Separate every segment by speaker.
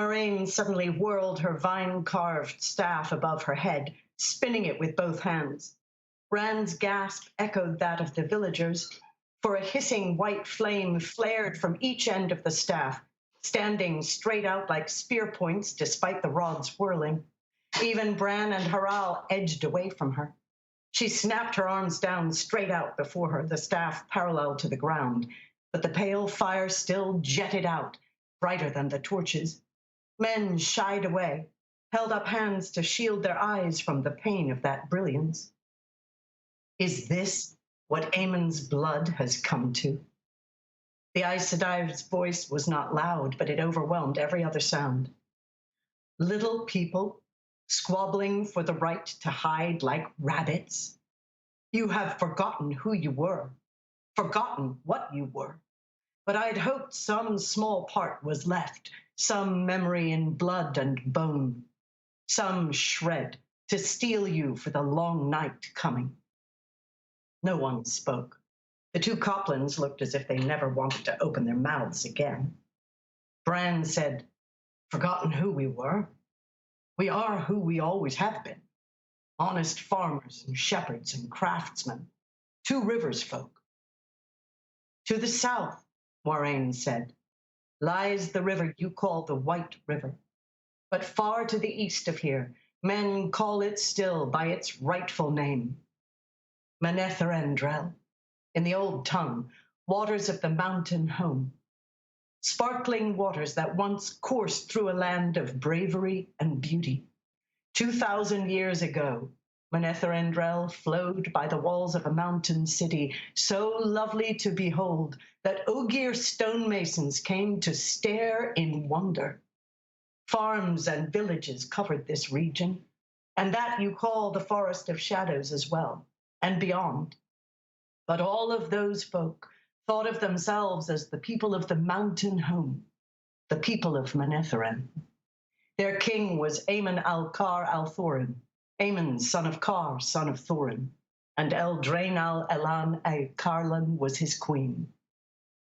Speaker 1: Moiraine suddenly whirled her vine-carved staff above her head, spinning it with both hands. Rand's gasp echoed that of the villagers, for a hissing white flame flared from each end of the staff, standing straight out like spear points despite the rod's whirling. Even Bran and Harral edged away from her. She snapped her arms down straight out before her, the staff parallel to the ground, but the pale fire still jetted out, brighter than the torches. Men shied away, held up hands to shield their eyes from the pain of that brilliance. Is this what Aemon's blood has come to? The Aes Sedai's voice was not loud, but it overwhelmed every other sound. Little people, squabbling for the right to hide like rabbits. You have forgotten who you were, forgotten what you were. But I'd hoped some small part was left, some memory in blood and bone, some shred to steel you for the long night coming. No one spoke. The two Coplans looked as if they never wanted to open their mouths again. Bran said, "Forgotten who we were? We are who we always have been. Honest farmers and shepherds and craftsmen. Two Rivers folk." "To the south," Moiraine said, "lies the river you call the White River. But far to the east of here, men call it still by its rightful name. Manetheren, in the old tongue, waters of the mountain home. Sparkling waters that once coursed through a land of bravery and beauty. 2,000 years ago, Manetheren flowed by the walls of a mountain city, so lovely to behold that Ogier stonemasons came to stare in wonder. Farms and villages covered this region, and that you call the Forest of Shadows as well, and beyond. But all of those folk thought of themselves as the people of the mountain home, the people of Manetheren. Their king was Aemon Alcar Althorin, Aemon, son of Car, son of Thorin, and Eldraine Elan Carlan was his queen.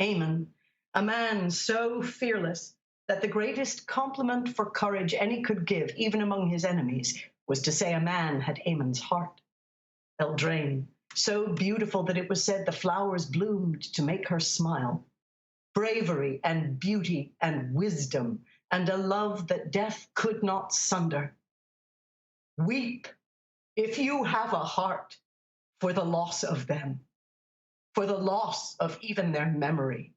Speaker 1: Aemon, a man so fearless that the greatest compliment for courage any could give, even among his enemies, was to say a man had Aemon's heart. Eldraine, so beautiful that it was said the flowers bloomed to make her smile. Bravery and beauty and wisdom, and a love that death could not sunder. Weep, if you have a heart, for the loss of them, for the loss of even their memory.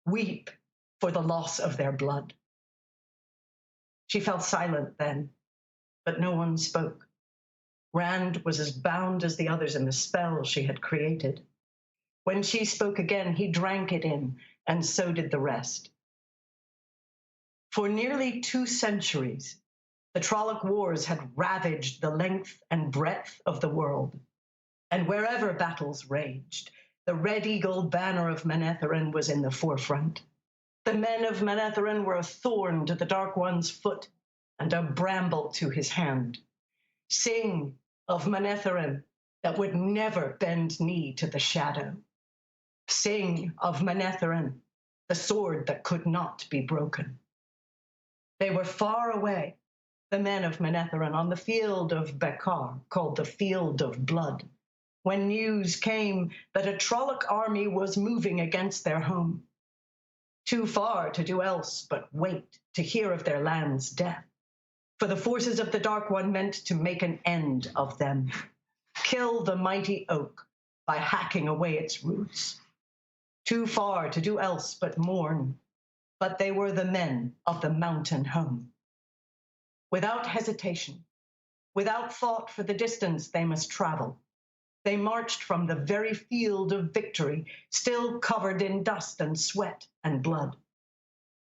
Speaker 1: Weep for the loss of their blood." She fell silent then, but no one spoke. Rand was as bound as the others in the spell she had created. When she spoke again, he drank it in, and so did the rest. For nearly 2 centuries, the Trolloc Wars had ravaged the length and breadth of the world, and wherever battles raged, the Red Eagle banner of Manetheren was in the forefront. The men of Manetheren were a thorn to the Dark One's foot and a bramble to his hand. Sing of Manetheren that would never bend knee to the shadow. Sing of Manetheren, the sword that could not be broken. They were far away, the men of Manetheren, on the field of Bekar, called the Field of Blood, when news came that a Trolloc army was moving against their home. Too far to do else but wait to hear of their land's death. For the forces of the Dark One meant to make an end of them, kill the mighty oak by hacking away its roots. Too far to do else but mourn, but they were the men of the mountain home. Without hesitation, without thought for the distance they must travel, they marched from the very field of victory, still covered in dust and sweat and blood.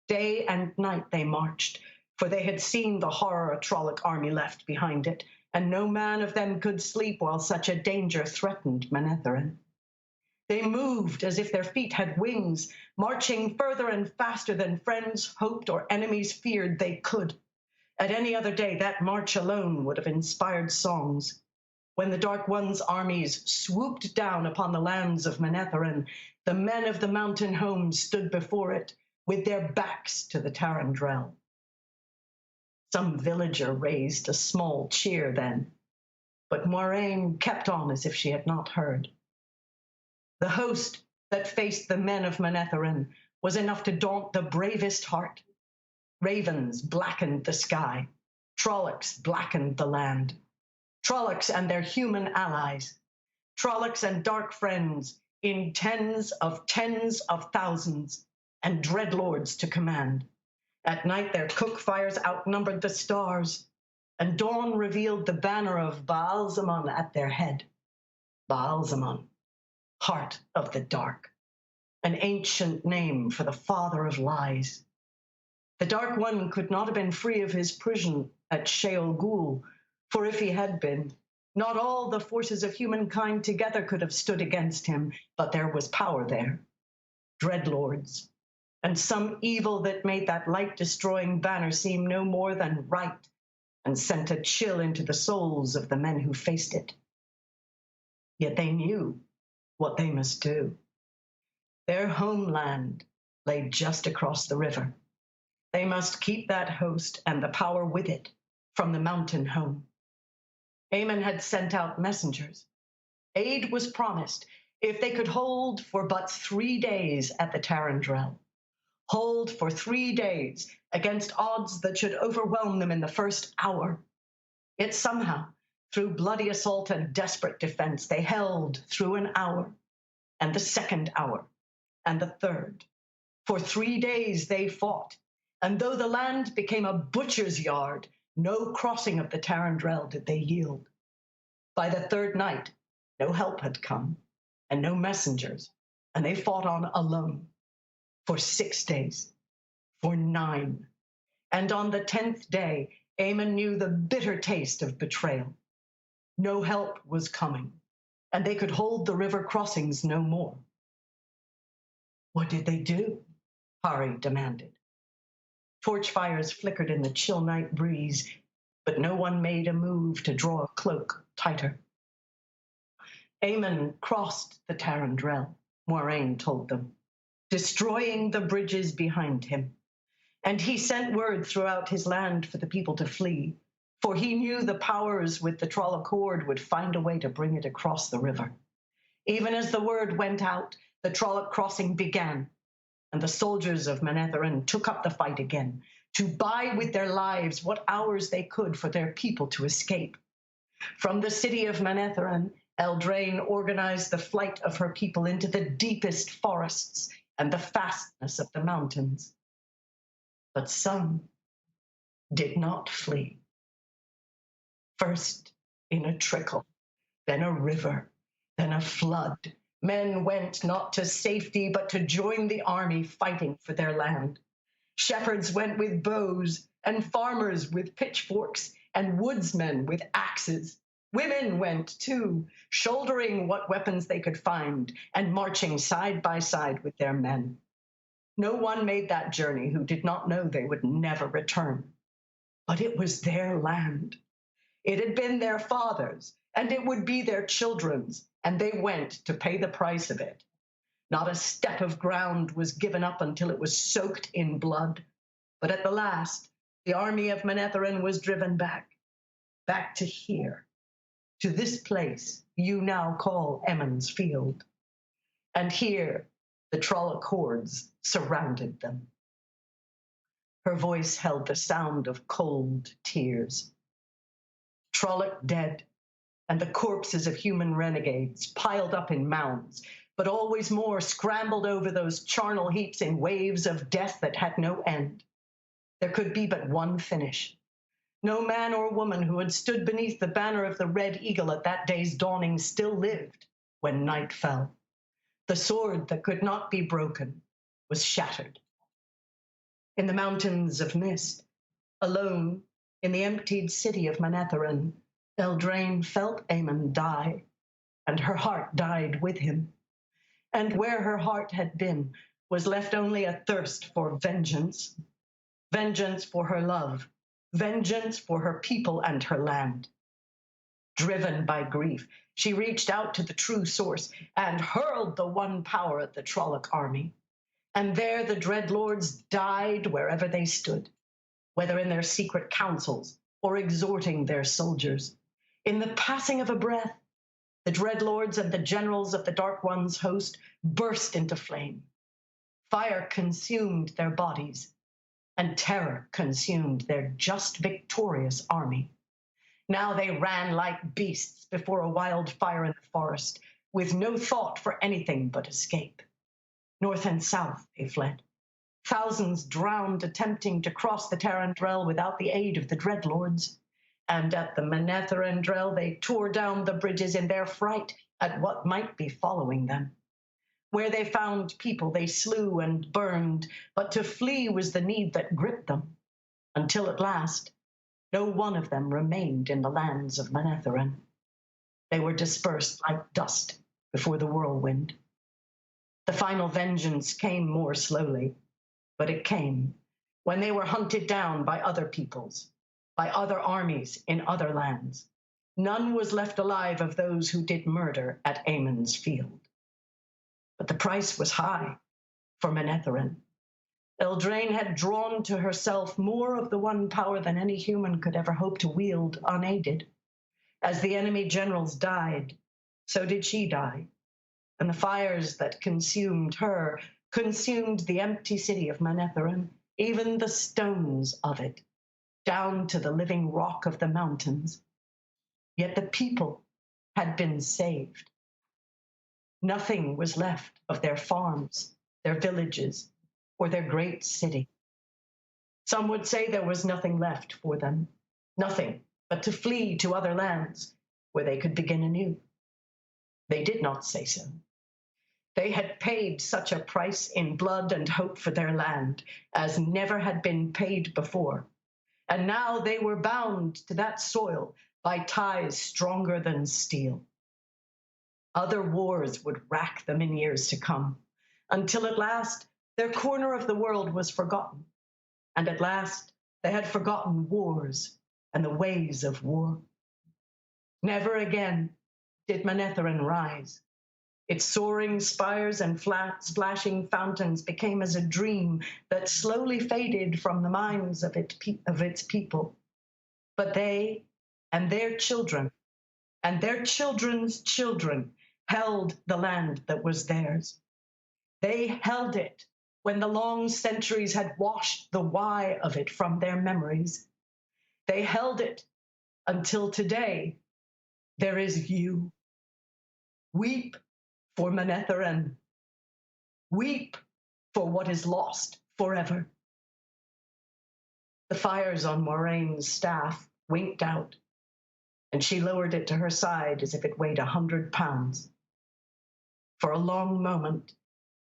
Speaker 1: Day and night they marched, for they had seen the horror a Trolloc army left behind it, and no man of them could sleep while such a danger threatened Manetheren. They moved as if their feet had wings, marching further and faster than friends hoped or enemies feared they could. At any other day, that march alone would have inspired songs. When the Dark One's armies swooped down upon the lands of Manetheren, the men of the mountain home stood before it, with their backs to the Tarandrel. Some villager raised a small cheer then, but Moiraine kept on as if she had not heard. The host that faced the men of Manetheren was enough to daunt the bravest heart. Ravens blackened the sky. Trollocs blackened the land. Trollocs and their human allies. Trollocs and dark friends in tens of thousands, and dreadlords to command. At night their cook fires outnumbered the stars, and dawn revealed the banner of Baal-Zaman at their head. Baal-Zaman, heart of the dark, an ancient name for the father of lies. The Dark One could not have been free of his prison at Sheol Ghul, for if he had been, not all the forces of humankind together could have stood against him, but there was power there, dreadlords, and some evil that made that light-destroying banner seem no more than right, and sent a chill into the souls of the men who faced it. Yet they knew what they must do. Their homeland lay just across the river. They must keep that host and the power with it from the mountain home. Aemon had sent out messengers. Aid was promised if they could hold for but 3 days at the Tarandrel. Hold for 3 days against odds that should overwhelm them in the first hour. Yet somehow, through bloody assault and desperate defense, they held through an hour, and the second hour, and the third. For 3 days they fought, and though the land became a butcher's yard, no crossing of the Tarandrel did they yield. By the third night, no help had come, and no messengers, and they fought on alone. For 6 days, for 9. And on the 10th day, Aemon knew the bitter taste of betrayal. No help was coming, and they could hold the river crossings no more. What did they do? Hari demanded. Torch fires flickered in the chill night breeze, but no one made a move to draw a cloak tighter. Aemon crossed the Tarandrel, Moiraine told them, destroying the bridges behind him. And he sent word throughout his land for the people to flee, for he knew the powers with the Trolloc horde would find a way to bring it across the river. Even as the word went out, the Trolloc crossing began, and the soldiers of Manetheren took up the fight again, to buy with their lives what hours they could for their people to escape. From the city of Manetheren, Eldraine organized the flight of her people into the deepest forests and the fastness of the mountains. But some did not flee. First in a trickle, then a river, then a flood, men went not to safety, but to join the army fighting for their land. Shepherds went with bows, and farmers with pitchforks, and woodsmen with axes. Women went too, shouldering what weapons they could find, and marching side by side with their men. No one made that journey who did not know they would never return. But it was their land. It had been their fathers', and it would be their children's, and they went to pay the price of it. Not a step of ground was given up until it was soaked in blood. But at the last, the army of Manetheren was driven back to here, to this place you now call Emond's Field. And here, the Trolloc hordes surrounded them. Her voice held the sound of cold tears. Trolloc dead, and the corpses of human renegades piled up in mounds, but always more scrambled over those charnel heaps in waves of death that had no end. There could be but one finish. No man or woman who had stood beneath the banner of the Red Eagle at that day's dawning still lived when night fell. The sword that could not be broken was shattered. In the mountains of mist, alone in the emptied city of Manetheren, Eldraine felt Aemon die, and her heart died with him. And where her heart had been was left only a thirst for vengeance. Vengeance for her love, vengeance for her people and her land. Driven by grief, she reached out to the true source and hurled the one power at the Trolloc army. And there the dreadlords died wherever they stood. whether in their secret councils or exhorting their soldiers. In the passing of a breath, the dreadlords and the generals of the Dark One's host burst into flame. Fire consumed their bodies, and terror consumed their just victorious army. Now they ran like beasts before a wildfire in the forest, with no thought for anything but escape. North and south they fled. Thousands drowned attempting to cross the Tarandrel without the aid of the dreadlords. And at the Manetheren they tore down the bridges in their fright at what might be following them. Where they found people, they slew and burned, but to flee was the need that gripped them, until at last, no one of them remained in the lands of Manetheren. They were dispersed like dust before the whirlwind. The final vengeance came more slowly, but it came when they were hunted down by other peoples, by other armies in other lands. None was left alive of those who did murder at Amon's field. But the price was high for Manetheren. Eldraine had drawn to herself more of the one power than any human could ever hope to wield unaided. As the enemy generals died, so did she die, and the fires that consumed her consumed the empty city of Manetheren, even the stones of it, down to the living rock of the mountains. Yet the people had been saved. Nothing was left of their farms, their villages, or their great city. Some would say there was nothing left for them, nothing but to flee to other lands where they could begin anew. They did not say so. They had paid such a price in blood and hope for their land as never had been paid before, and now they were bound to that soil by ties stronger than steel. Other wars would rack them in years to come, until at last their corner of the world was forgotten, and at last they had forgotten wars and the ways of war. Never again did Manetheren rise. Its soaring spires and flat, splashing fountains became as a dream that slowly faded from the minds of its people. But they and their children and their children's children held the land that was theirs. They held it when the long centuries had washed the why of it from their memories. They held it until today there is you. Weep for Manetheren. Weep for what is lost forever. The fires on Moraine's staff winked out, and she lowered it to her side as if it weighed 100 pounds. For a long moment,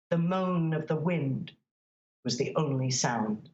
Speaker 1: the moan of the wind was the only sound.